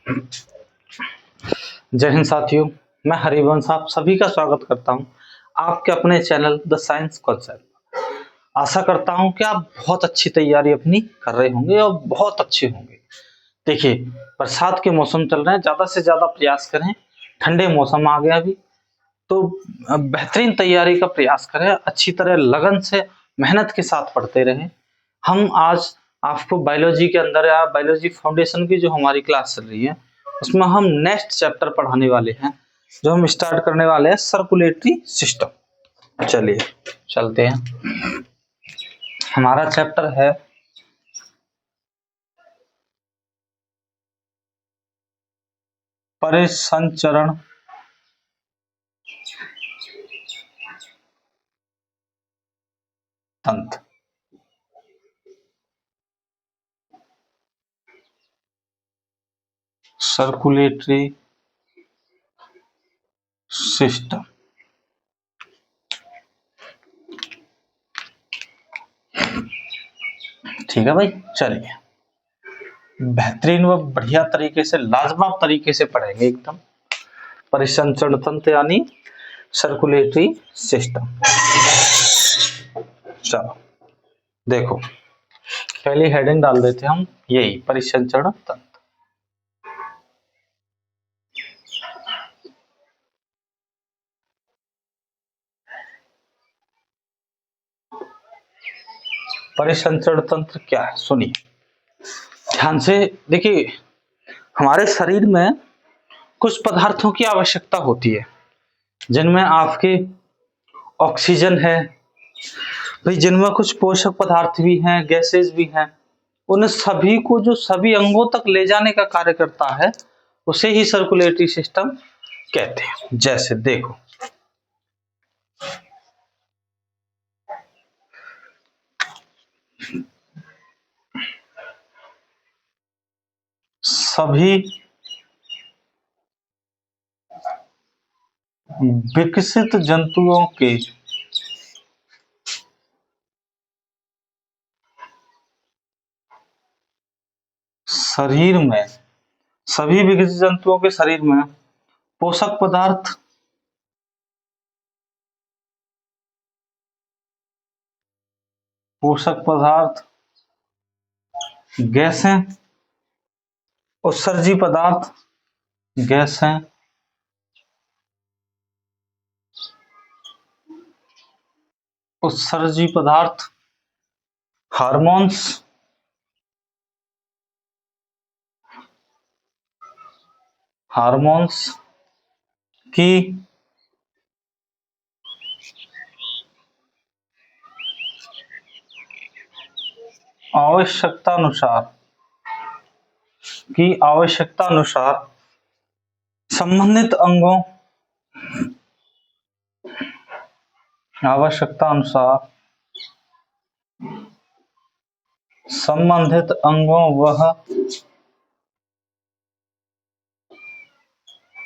जय हिंद साथियों, मैं हरिवंश आप सभी का स्वागत करता हूं आपके अपने चैनल द साइंस कॉन्सेप्ट। आशा करता हूं कि आप बहुत अच्छी तैयारी अपनी कर रहे होंगे और बहुत अच्छे होंगे। देखिए, बरसात के मौसम चल रहे हैं, ज़्यादा से ज़्यादा प्रयास करें। ठंडे मौसम आ गया अभी, तो बेहतरीन तैयारी का प्रयास करें, अच्छी तरह लगन से मेहनत के साथ पढ़ते रहें। हम आज आपको बायोलॉजी के अंदर या बायोलॉजी फाउंडेशन की जो हमारी क्लास चल रही है उसमें हम नेक्स्ट चैप्टर पढ़ाने वाले हैं, जो हम स्टार्ट करने वाले हैं सर्कुलेटरी सिस्टम। चलिए चलते हैं। हमारा चैप्टर है परिसंचरण तंत्र। Circulatory system. ठीक है भाई, चलिए बेहतरीन व बढ़िया तरीके से, लाजवाब तरीके से पढ़ेंगे एकदम। परिसंचरण तंत्र यानी सर्कुलेटरी सिस्टम। चलो देखो, पहली हेडिंग डाल देते हम, यही परिसंचरण तंत्र। परिसंचरण तंत्र क्या है, सुनिए ध्यान से। देखिए, हमारे शरीर में कुछ पदार्थों की आवश्यकता होती है, जिनमें आपके ऑक्सीजन है भाई, जिनमें कुछ पोषक पदार्थ भी हैं, गैसेस भी हैं। उन सभी को जो सभी अंगों तक ले जाने का कार्य करता है, उसे ही सर्कुलेटरी सिस्टम कहते हैं। जैसे देखो, सभी विकसित जंतुओं के शरीर में, सभी विकसित जंतुओं के शरीर में पोषक पदार्थ, गैसें, उत्सर्जी पदार्थ, गैसें, उत्सर्जी पदार्थ, हार्मोन्स, की आवश्यकता अनुसार संबंधित अंगों, वह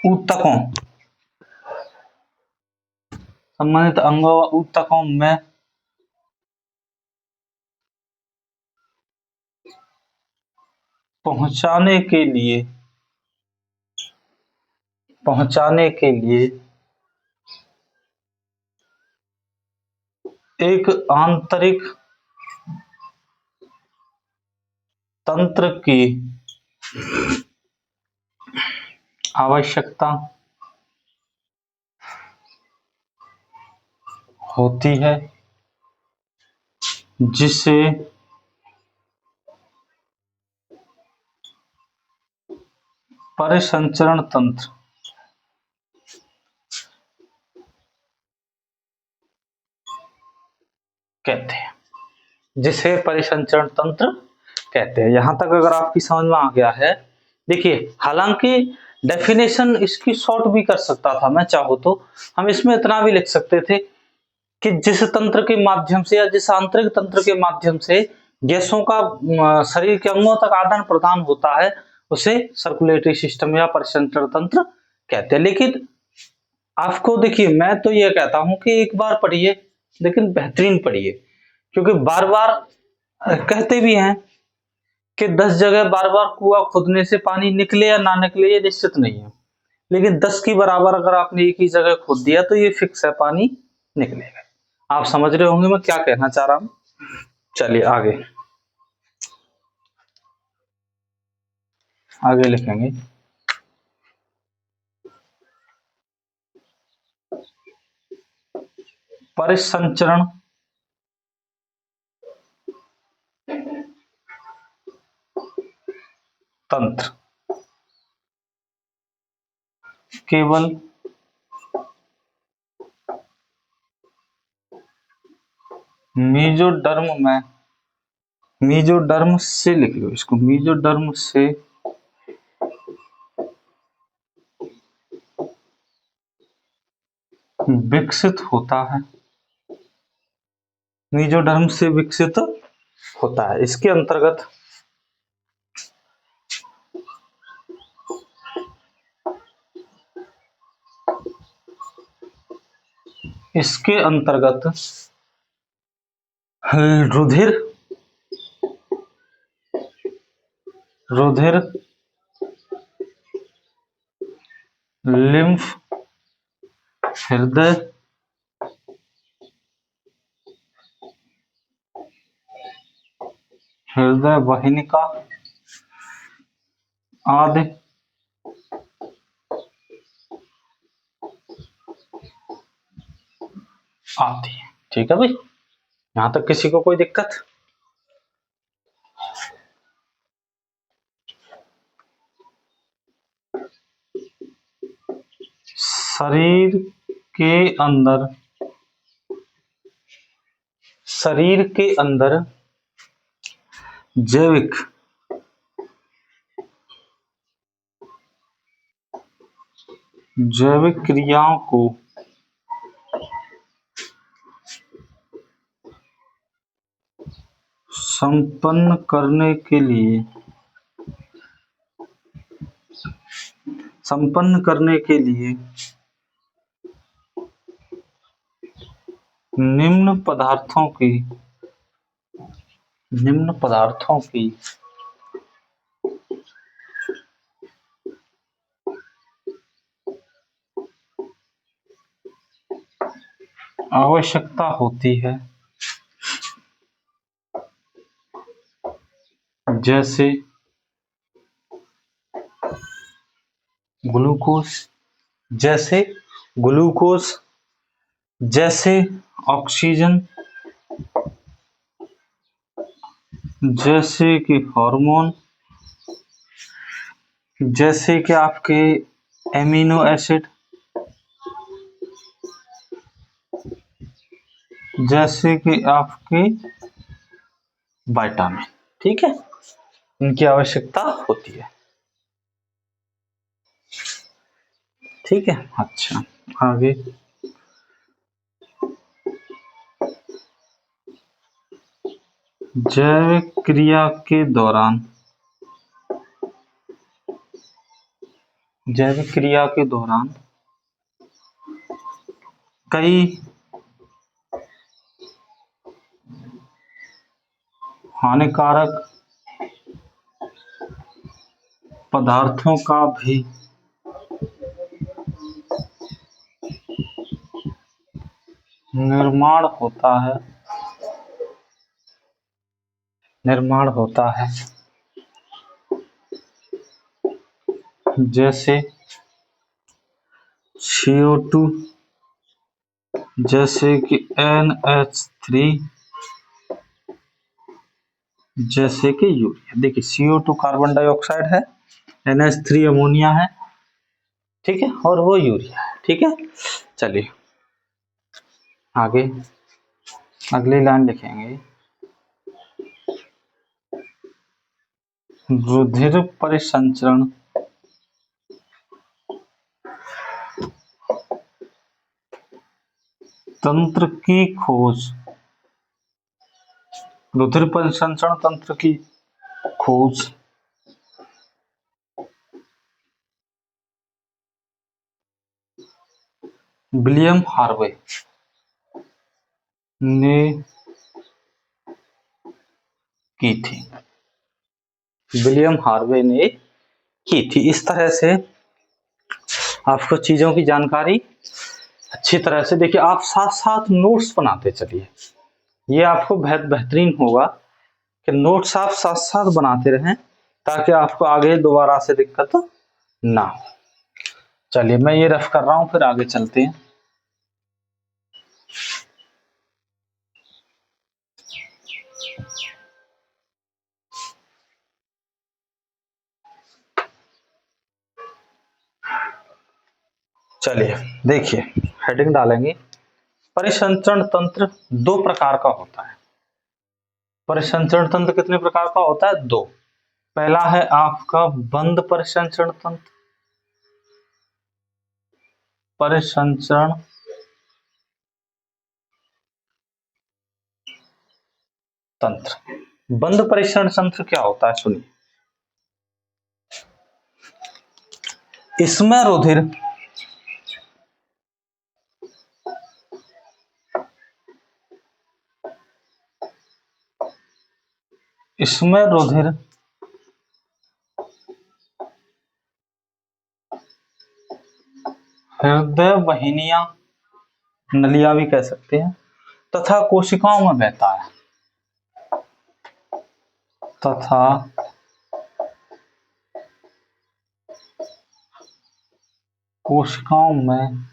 ऊतकों में पहुंचाने के लिए एक आंतरिक तंत्र की आवश्यकता होती है, जिसे परिसंचरण तंत्र कहते हैं। यहां तक अगर आपकी समझ में आ गया है। देखिए, हालांकि डेफिनेशन इसकी शॉर्ट भी कर सकता था मैं चाहूँ तो। हम इसमें इतना भी लिख सकते थे कि जिस तंत्र के माध्यम से या जिस आंतरिक तंत्र के माध्यम से गैसों का शरीर के अंगों तक आदान प्रदान होता है, उसे सर्कुलेटरी सिस्टम या परिसंचरण तंत्र कहते हैं। लेकिन आपको देखिए, मैं तो ये कहता हूं कि एक बार पढ़िए, लेकिन बेहतरीन पढ़िए, क्योंकि बार बार कहते भी हैं कि 10 जगह बार बार कुआं खोदने से पानी निकले या ना निकले ये निश्चित नहीं है, लेकिन 10 की बराबर अगर आपने एक ही जगह खोद दिया तो ये फिक्स है, पानी निकलेगा। आप समझ रहे होंगे मैं क्या कहना चाह रहा हूं। चलिए आगे आगे लिखेंगे। परिसंचरण तंत्र केवल मीजोडर्म से लिख लो इसको, मीजोडर्म से विकसित होता है, मीजोडर्म से विकसित होता है। इसके अंतर्गत रुधिर रुधिर लिम्फ हृदय हृदय वाहिनिका आदि आती है। ठीक है भाई, यहां तक किसी को कोई दिक्कत? शरीर के अंदर जैविक क्रियाओं को संपन्न करने के लिए निम्न पदार्थों की आवश्यकता होती है, जैसे ग्लूकोज, जैसे ऑक्सीजन, जैसे कि हार्मोन, जैसे कि आपके एमिनो एसिड, जैसे कि आपके विटामिन। ठीक है, इनकी आवश्यकता होती है। ठीक है, अच्छा आगे। जैविक क्रिया के दौरान कई हानिकारक पदार्थों का भी निर्माण होता है, जैसे CO2, जैसे कि NH3, जैसे कि यूरिया। देखिए CO2 कार्बन डाइऑक्साइड है, NH3 अमोनिया है, ठीक है, और वो यूरिया है। ठीक है, चलिए आगे अगली लाइन लिखेंगे। रुधिर परिसंचरण तंत्र की खोज, रुधिर परिसंचरण तंत्र की खोज विलियम हार्वे ने की थी। विलियम हार्वे ने की थी। इस तरह से आपको चीजों की जानकारी अच्छी तरह से देखिए, आप साथ साथ नोट्स बनाते चलिए। ये आपको बेहतरीन होगा कि नोट्स आप साथ साथ बनाते रहें ताकि आपको आगे दोबारा से दिक्कत ना हो। चलिए मैं ये रफ कर रहा हूं, फिर आगे चलते हैं। चलिए देखिए, हेडिंग डालेंगे। परिसंचरण तंत्र दो प्रकार का होता है। परिसंचरण तंत्र कितने प्रकार का होता है? दो। पहला है आपका बंद परिसंचरण तंत्र। परिसंचरण तंत्र, बंद परिसंचरण तंत्र क्या होता है सुनिए। इसमें रुधिर हृदय वाहिनियां, नलियां भी कह सकते हैं, तथा कोशिकाओं में बहता है। तथा कोशिकाओं में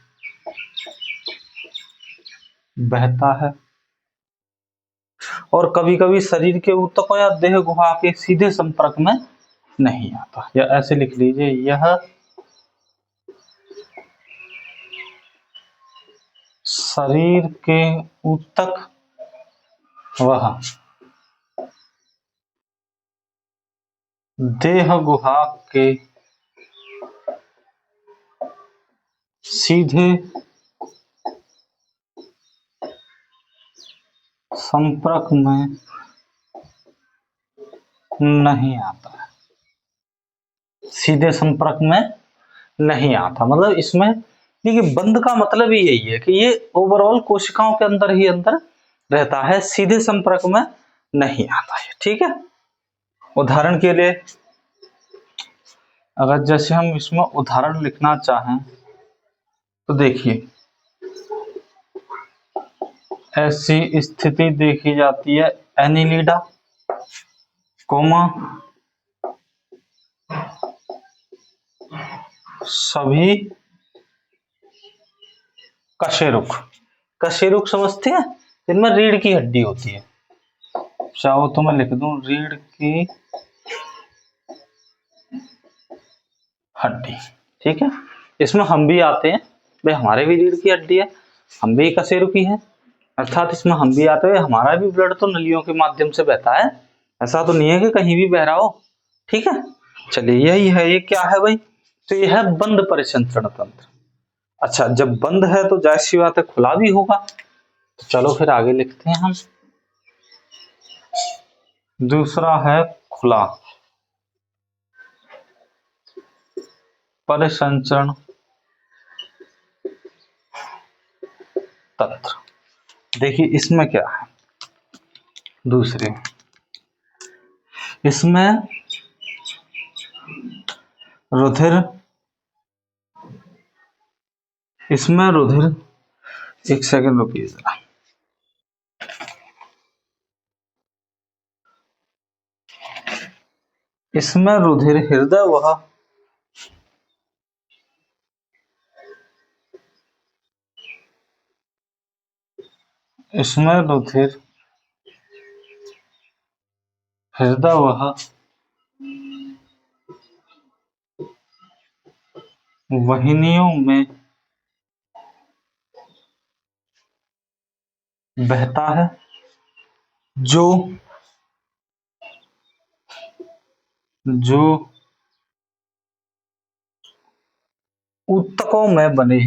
बहता है और कभी कभी शरीर के ऊतकों या देह गुहा के सीधे संपर्क में नहीं आता। या ऐसे लिख लीजिए, यह शरीर के ऊतक वह देह गुहा के सीधे संपर्क में नहीं आता है। सीधे संपर्क में नहीं आता मतलब इसमें देखिए, बंद का मतलब ही यही है कि ये ओवरऑल कोशिकाओं के अंदर ही अंदर रहता है, सीधे संपर्क में नहीं आता है। ठीक है, उदाहरण के लिए अगर जैसे हम इसमें उदाहरण लिखना चाहें तो देखिए, ऐसी स्थिति देखी जाती है एनिलिडा, कोमा सभी कशेरुक। कशेरुक समझते हैं, इनमें रीढ़ की हड्डी होती है। चाहो तो मैं लिख दूं रीढ़ की हड्डी। ठीक है, इसमें हम भी आते हैं, भाई हमारे भी रीढ़ की हड्डी है, हम भी कशेरुकी हैं, अर्थात इसमें हम भी आते हैं, हमारा भी ब्लड तो नलियों के माध्यम से बहता है, ऐसा तो नहीं है कि कहीं भी बह रहा हो। ठीक है, चलिए यही है। ये क्या है भाई? तो ये है बंद परिसंचरण तंत्र। अच्छा, जब बंद है तो जाहिर सी बात है खुला भी होगा। तो चलो फिर आगे लिखते हैं हम। दूसरा है खुला परिसंचरण तंत्र। देखिए इसमें क्या है, दूसरे इसमें रुधिर एक सेकंड रुकिए जरा। इसमें रुधिर हृदय वह इसमें रुधिर हृदय वह वाहिनियों में बहता है, जो ऊतकों में बने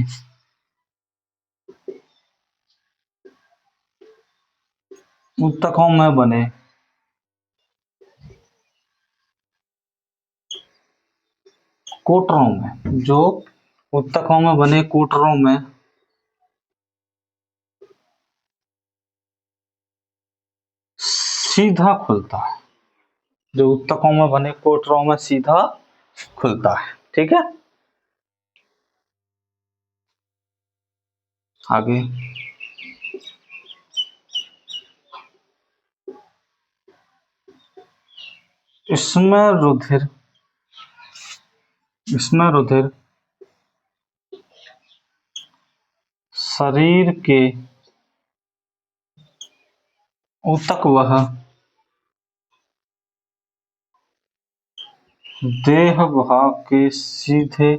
कोटरों में, जो ऊतकों में बने कोटरों में सीधा खुलता है। जो ऊतकों में बने कोटरों में सीधा खुलता है। ठीक है, आगे इसमें रुधिर शरीर के ऊतक वह देह भाग के सीधे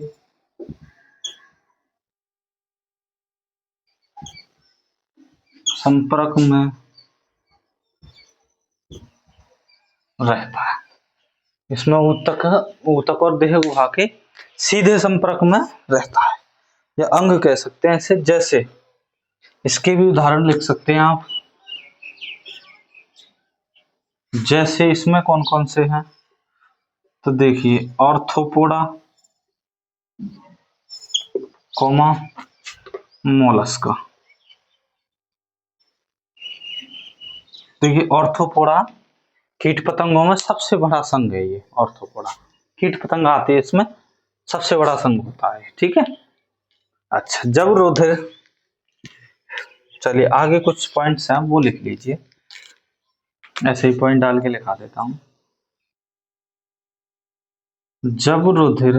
संपर्क में रहता है। इसमें ऊतक और देह गुहा के सीधे संपर्क में रहता है, या अंग कह सकते हैं इसे। जैसे इसके भी उदाहरण लिख सकते हैं आप। जैसे इसमें कौन कौन से हैं, तो देखिए ऑर्थोपोडा, कोमा मोलस्का। देखिए ऑर्थोपोडा कीट पतंगों में सबसे बड़ा संघ है। ये ऑर्थोपोडा कीट पतंग आते हैं, इसमें सबसे बड़ा संघ होता है। ठीक है, अच्छा जब रुधिर, चलिए आगे कुछ पॉइंट्स हैं वो लिख लीजिए, ऐसे ही पॉइंट डाल के लिखा देता हूं। जब रुधिर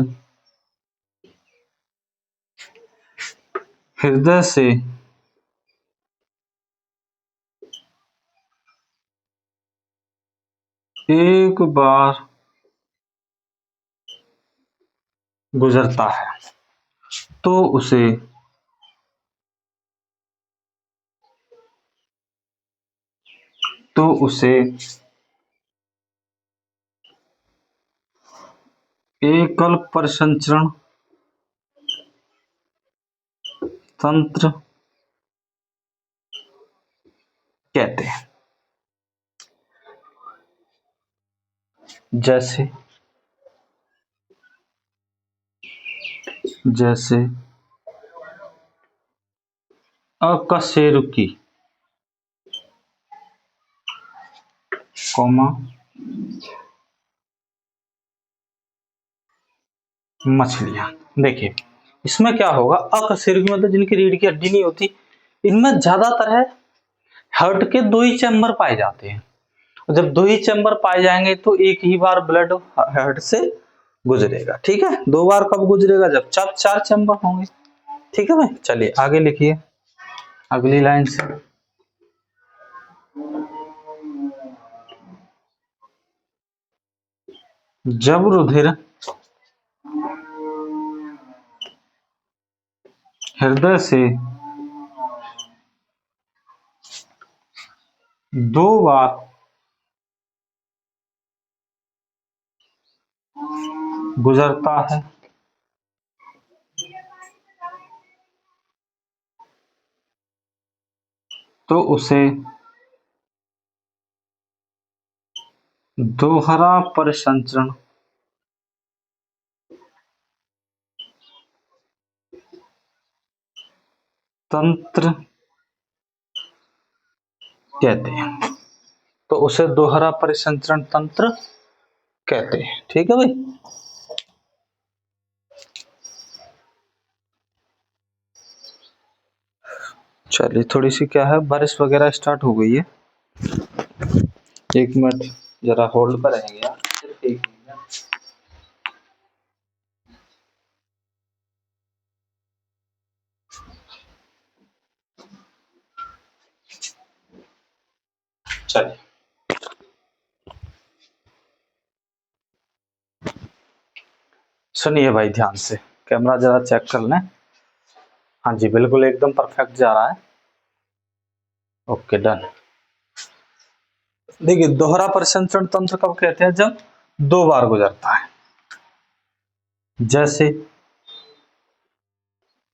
हृदय से एक बार गुजरता है तो उसे एकल परिसंचरण तंत्र कहते हैं। जैसे अकशेरुकी, कोमा मछलियां। देखिए इसमें क्या होगा, अकशेरुकी मतलब जिनकी रीढ़ की हड्डी नहीं होती, इनमें ज्यादातर है हार्ट के 2 ही चैम्बर पाए जाते हैं। और जब 2 ही चैम्बर पाए जाएंगे तो एक ही बार ब्लड हार्ट से गुजरेगा। ठीक है, 2 बार कब गुजरेगा, जब 4 चैम्बर होंगे। ठीक है भाई, चलिए आगे लिखिए अगली लाइन से। जब रुधिर हृदय से 2 बार गुजरता है तो उसे दोहरा परिसंचरण तंत्र कहते हैं। तो उसे दोहरा परिसंचरण तंत्र कहते हैं। ठीक है भाई, चलिए थोड़ी सी क्या है, बारिश वगैरह स्टार्ट हो गई है। 1 मिनट जरा होल्ड पर रहेंगे यार, सिर्फ 1 मिनट। चलिए सुनिए भाई ध्यान से, कैमरा जरा चेक कर लें। हाँ जी बिल्कुल एकदम परफेक्ट जा रहा है। Okay done. देखिए दोहरा परिसंचरण तंत्र कब कहते हैं, जब 2 बार गुजरता है। जैसे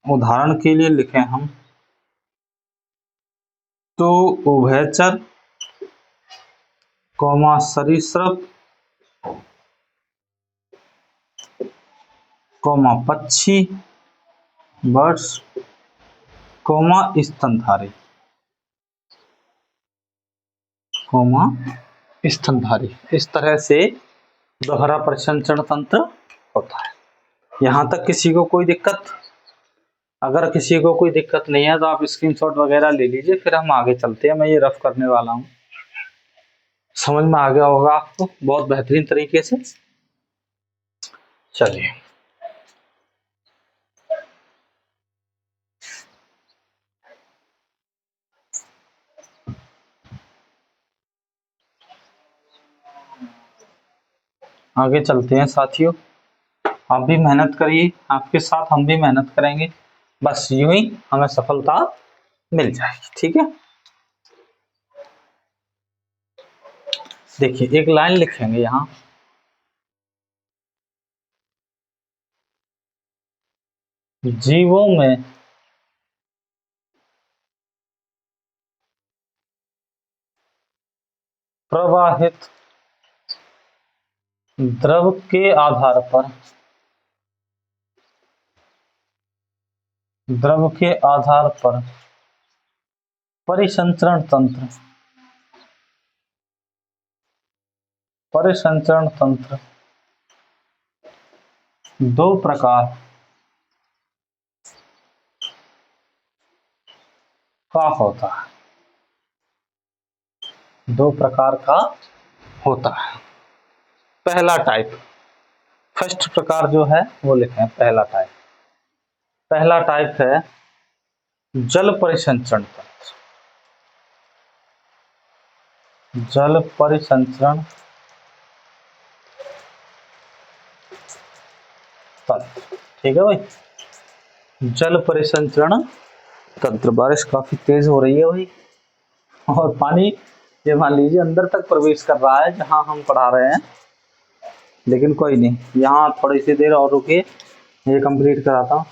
उदाहरण के लिए लिखें हम तो उभयचर, कोमा सरीसृप, कोमा पक्षी बर्ड्स, कोमा स्तनधारी, कोमा स्तनधारी। इस तरह से दोहरा परिसंचरण तंत्र होता है। यहाँ तक किसी को कोई दिक्कत? अगर किसी को कोई दिक्कत नहीं है तो आप स्क्रीनशॉट वगैरह ले लीजिए, फिर हम आगे चलते हैं। मैं ये रफ करने वाला हूँ, समझ में आ गया होगा आपको बहुत बेहतरीन तरीके से। चलिए आगे चलते हैं साथियों। आप भी मेहनत करिए, आपके साथ हम भी मेहनत करेंगे, बस यूं ही हमें सफलता मिल जाएगी। ठीक है, देखिए एक लाइन लिखेंगे यहाँ, जीवों में प्रवाहित द्रव के आधार पर, द्रव के आधार पर परिसंचरण तंत्र, परिसंचरण तंत्र दो प्रकार का होता है, दो प्रकार का होता है। पहला टाइप, फर्स्ट प्रकार जो है वो लिखें, पहला टाइप। पहला टाइप है जल परिसंचरण तंत्र, जल परिसंचरण तंत्र। ठीक है भाई, जल परिसंचरण तंत्र। बारिश काफी तेज हो रही है भाई, और पानी ये मान लीजिए अंदर तक प्रवेश कर रहा है जहां हम पढ़ा रहे हैं। लेकिन कोई नहीं, यहाँ थोड़ी सी देर और रुकिए, ये कंप्लीट कराता हूँ।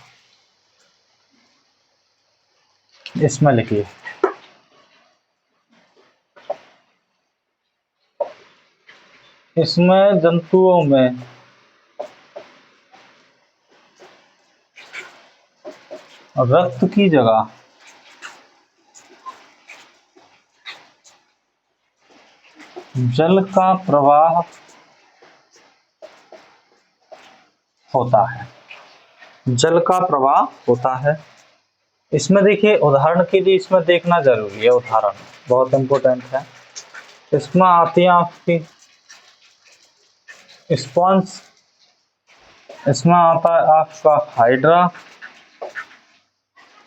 इसमें लिखिए इसमें जंतुओं में रक्त की जगह जल का प्रवाह होता है, जल का प्रवाह होता है। इसमें देखिए उदाहरण के लिए इसमें देखना जरूरी है, उदाहरण बहुत इंपॉर्टेंट है। इसमें आती है आपकी स्पॉन्ज, इसमें आता है आपका हाइड्रा,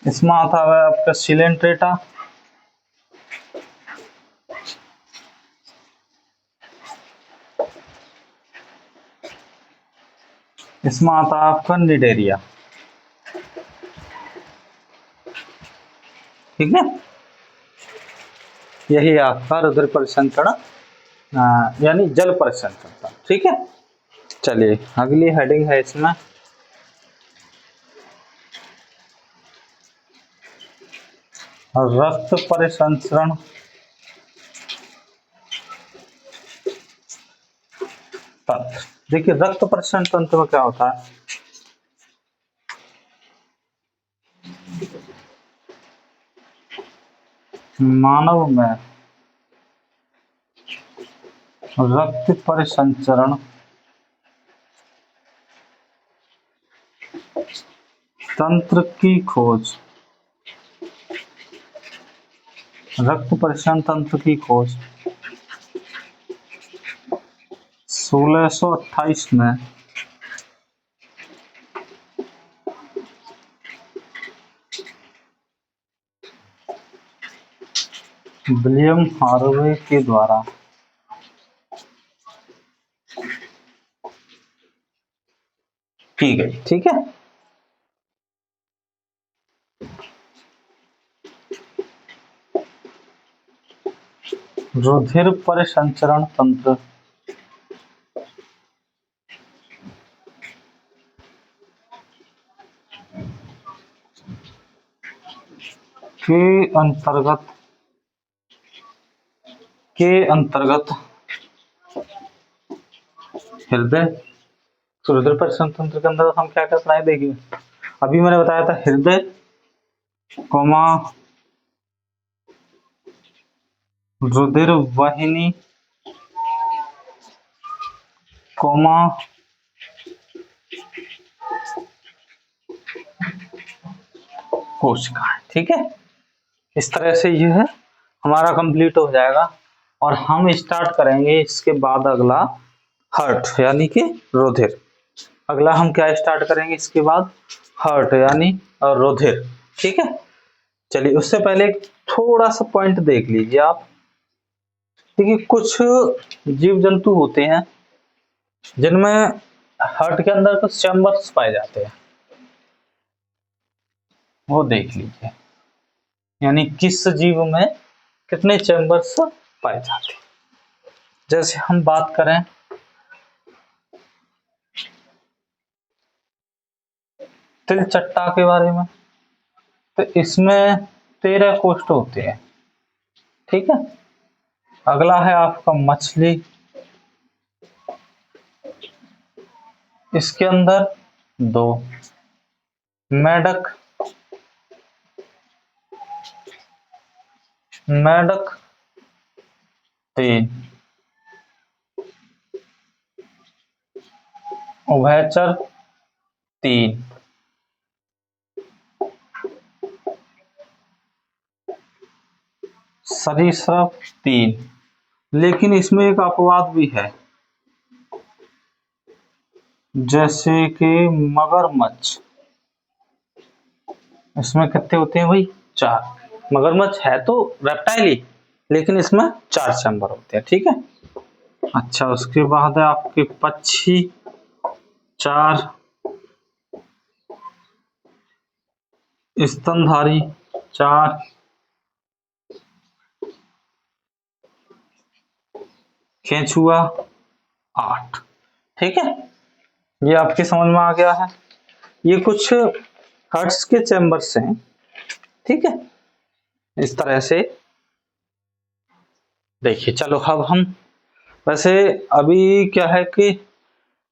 इसमें आता है आपका सिलेंट्रेटा, इसमें आता है आपका निडेरिया। ठीक है, यही आपका रुधिर परिसंचरण यानी जल परिसंचरण। ठीक है, चलिए अगली हेडिंग है इसमें रक्त परिसंचरण तंत्र। देखिए रक्त परिसंचरण तंत्र में क्या होता है, मानव में रक्त परिसंचरण तंत्र की खोज, रक्त परिसंचरण तंत्र की खोज 1628 में विलियम हार्वे के द्वारा की गई। ठीक है, रुधिर परिसंचरण तंत्र के अंतर्गत हृदय, तो रुधिर परिसंचरण तंत्र के अंदर हम क्या क्या पढ़ाए देखिए। अभी मैंने बताया था हृदय, रुधिर वाहिनी कोमा कोशिकाएं। ठीक है, इस तरह से ये है हमारा कंप्लीट हो जाएगा और हम स्टार्ट करेंगे इसके बाद अगला हार्ट यानी कि रुधिर। अगला हम क्या स्टार्ट करेंगे इसके बाद? हार्ट यानी रुधिर। ठीक है, चलिए उससे पहले एक थोड़ा सा पॉइंट देख लीजिए आप। देखिए कुछ जीव जंतु होते हैं जिनमें हार्ट के अंदर कुछ चैम्बर्स पाए जाते हैं, वो देख लीजिए, यानी किस जीव में कितने चैम्बर्स पाए जाते हैं। जैसे हम बात करें तिलचट्टा के बारे में, तो इसमें 13 कोष्ठ होते हैं। ठीक है, अगला है आपका मछली, इसके अंदर 2। मेढक, मेढक 3। उभयचर 3। सरीसृप 3। लेकिन इसमें एक अपवाद भी है, जैसे कि मगरमच्छ, इसमें कितने होते हैं भाई? 4। मगरमच्छ है तो रेप्टाइल ही, लेकिन इसमें 4 चैम्बर होते हैं। ठीक है, अच्छा उसके बाद है आपके पक्षी 4, स्तनधारी 4, केंचुआ 8। ठीक है, ये आपकी समझ में आ गया है। ये कुछ हार्ट्स के चैम्बर्स हैं। ठीक है, इस तरह से देखिए। चलो अब हम, वैसे अभी क्या है कि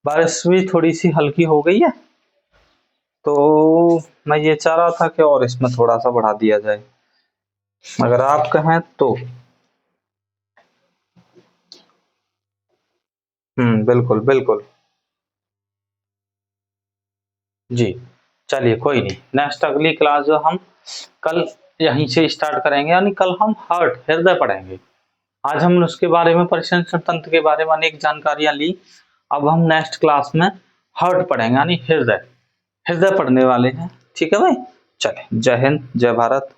बारिश भी थोड़ी सी हल्की हो गई है, तो मैं ये चाह रहा था कि और इसमें थोड़ा सा बढ़ा दिया जाए, अगर आप कहें तो। बिल्कुल बिल्कुल जी। चलिए कोई नहीं, नेक्स्ट अगली क्लास जो हम कल यहीं से स्टार्ट करेंगे, यानी कल हम हार्ट हृदय पढ़ेंगे। आज हमने उसके बारे में, परिसंचरण तंत्र के बारे में अनेक जानकारियां ली। अब हम नेक्स्ट क्लास में हार्ट पढ़ेंगे यानी हृदय, हृदय पढ़ने वाले हैं। ठीक है भाई, चले, जय हिंद, जय भारत।